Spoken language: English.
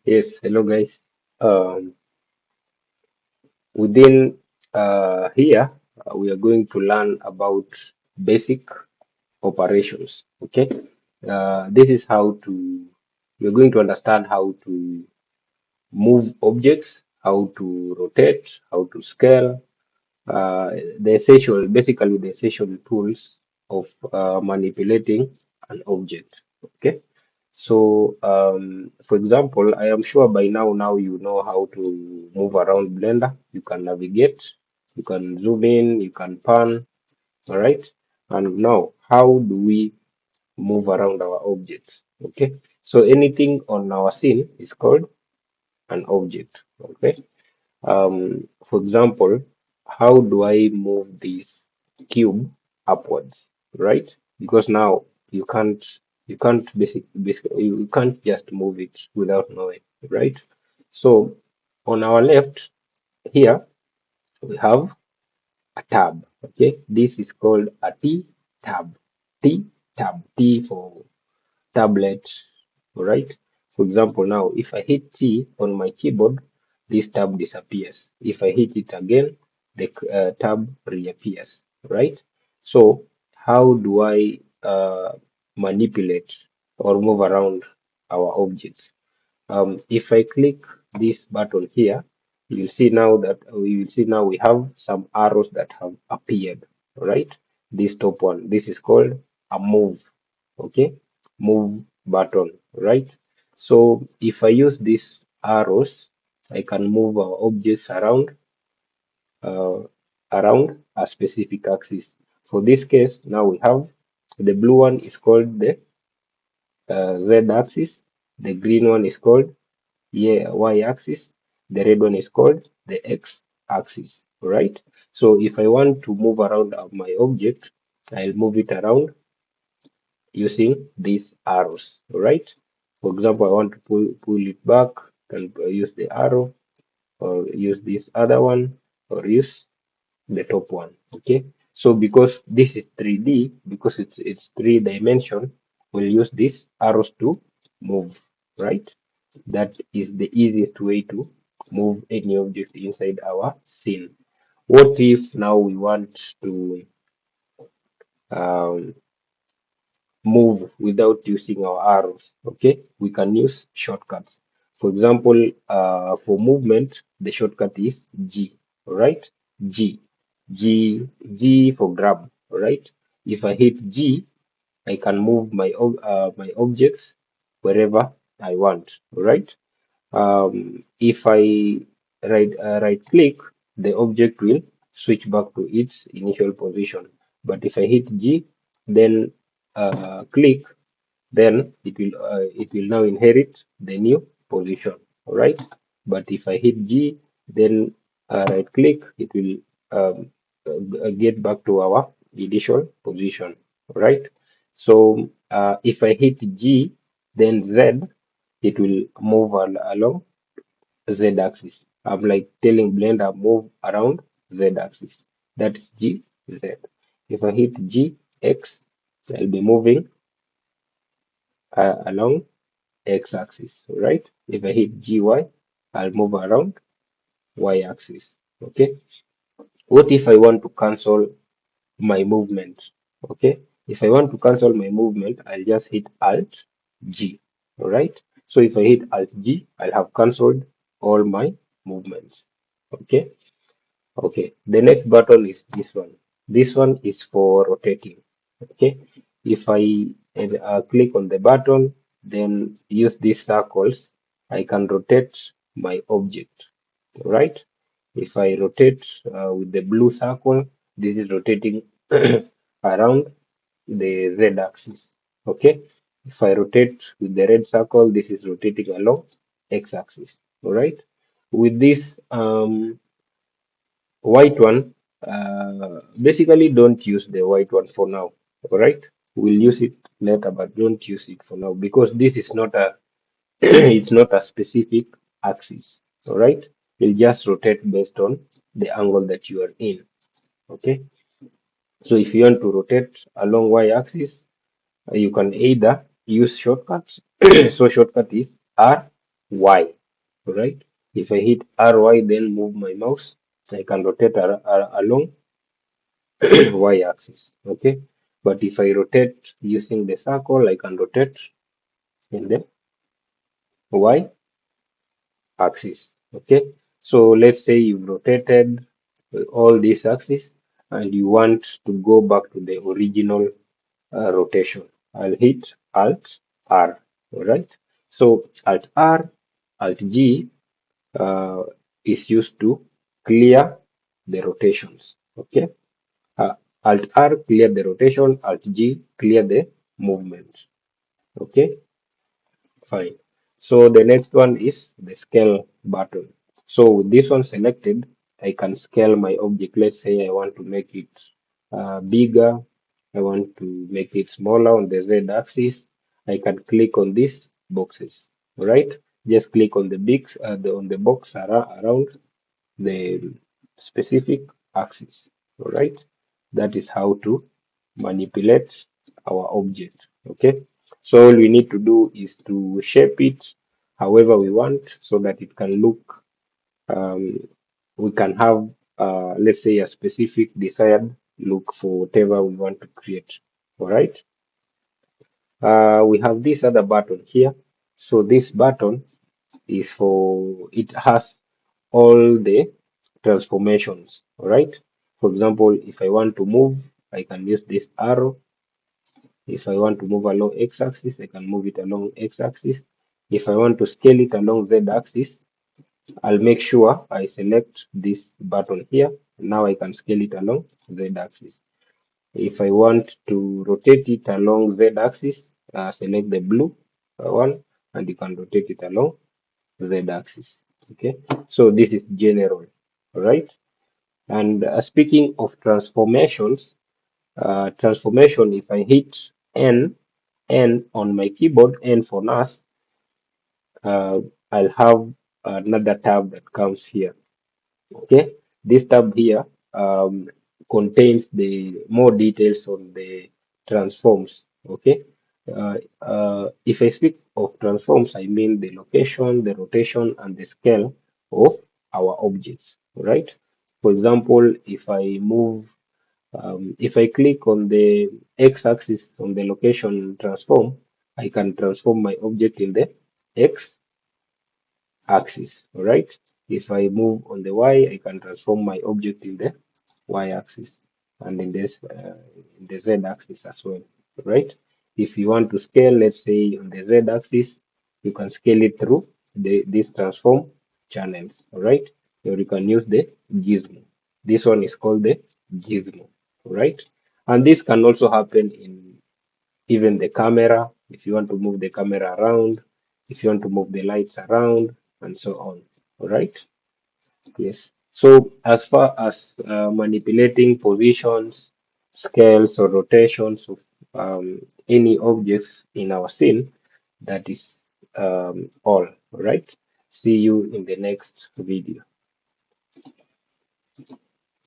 Yes, hello guys. Um, within here, we are going to learn about basic operations. Okay, this is how to. We're going to understand how to move objects, how to rotate, how to scale. Basically the essential tools of manipulating an object. Okay. So, for example, I am sure by now you know how to move around Blender. You can navigate, you can zoom in, you can pan, all right? And now, how do we move around our objects? Okay, so anything on our scene is called an object, okay? For example, how do I move this cube upwards, right? Because now you can't just move it without knowing, right? So on our left here we have a tab. Okay, this is called a T tab. T tab. T for tablet, all right? For example, now if I hit T on my keyboard, this tab disappears. If I hit it again, the tab reappears, right? So how do I manipulate or move around our objects? If I click this button here, you will see now we have some arrows that have appeared, right? This top one, this is called a move, okay? Move button, right? So if I use these arrows, I can move our objects uh, around a specific axis. For this case, now we have the blue one is called the z-axis, the green one is called y-axis, the red one is called the x-axis, right? So if I want to move around my object, I'll move it around using these arrows, right? For example, I want to pull it back, can use the arrow, or use this other one, or use the top one. Okay, so because this is 3D, because it's three dimension, we'll use these arrows to move, right? That is the easiest way to move any object inside our scene. What if now we want to um, move without using our arrows? Okay, we can use shortcuts. For example, for movement, the shortcut is G, all right? G, G for grab, all right? If I hit G, I can move my objects wherever I want, all right? If I right click, the object will switch back to its initial position. But if I hit G, then click, then it will now inherit the new position. All right. But if I hit G, then right click, it will get back to our initial position. All right. So if I hit G, then Z, it will move along Z axis. I'm like telling Blender move around Z axis. That's G, Z. If I hit G, X, I'll be moving along X axis, right? If I hit GY, I'll move around Y axis. Okay. What if I want to cancel my movement? Okay. If I want to cancel my movement, I'll just hit Alt G. All right. So if I hit Alt G, I'll have cancelled all my movements. Okay. Okay, the next button is this one. This one is for rotating. Okay, if I click on the button, then use these circles, I can rotate my object, right? If I rotate with the blue circle, this is rotating around the Z axis. Okay, if I rotate with the red circle, this is rotating along X axis. All right, with this white one, basically don't use the white one for now. All right, we'll use it later, but don't use it for now because this is not a it's not a specific axis. All right, it'll just rotate based on the angle that you are in. Okay, so if you want to rotate along y-axis, you can either use shortcuts. So shortcut is R Y. right? If I hit RY, then move my mouse, I can rotate along y-axis, okay? But if I rotate using the circle, I can rotate in the y-axis, okay? So let's say you've rotated all these axes and you want to go back to the original rotation. I'll hit Alt R, all right? So Alt R, Alt G uh, is used to clear the rotations, okay? Uh, Alt R clear the rotation, Alt G clear the movement. Okay, fine. So the next one is the scale button. So with this one selected, I can scale my object. Let's say I want to make it bigger. I want to make it smaller on the Z axis. I can click on these boxes, right? Just click on the big on the box around the specific axis. All right, that is how to manipulate our object. Okay, so all we need to do is to shape it however we want so that it can look, um, we can have, let's say, a specific desired look for whatever we want to create. All right, we have this other button here. So this button is for, it has all the transformations, all right? For example, if I want to move, I can use this arrow. If I want to move along x-axis, I can move it along x-axis. If I want to scale it along z-axis, I'll make sure I select this button here. Now I can scale it along z-axis. If I want to rotate it along z-axis, select the blue one, and you can rotate it along z-axis. Okay, so this is general, right? And speaking of transformations, transformation, if I hit N on my keyboard, N for NAS, uh, I'll have another tab that comes here. Okay, this tab here contains the more details on the transforms. Okay, if I speak of transforms, I mean the location, the rotation, and the scale of our objects. Right. For example, if I click on the x-axis on the location transform, I can transform my object in the x axis, all right? If I move on the Y, I can transform my object in the Y axis and in the Z axis as well, right? If you want to scale, let's say on the Z axis, you can scale it through these transform channels, all right? Or you can use the gizmo. This one is called the gizmo, right? And this can also happen in even the camera, if you want to move the camera around, if you want to move the lights around, and so on. All right. Yes. So as far as manipulating positions, scales, or rotations of any objects in our scene, that is all. All right. See you in the next video.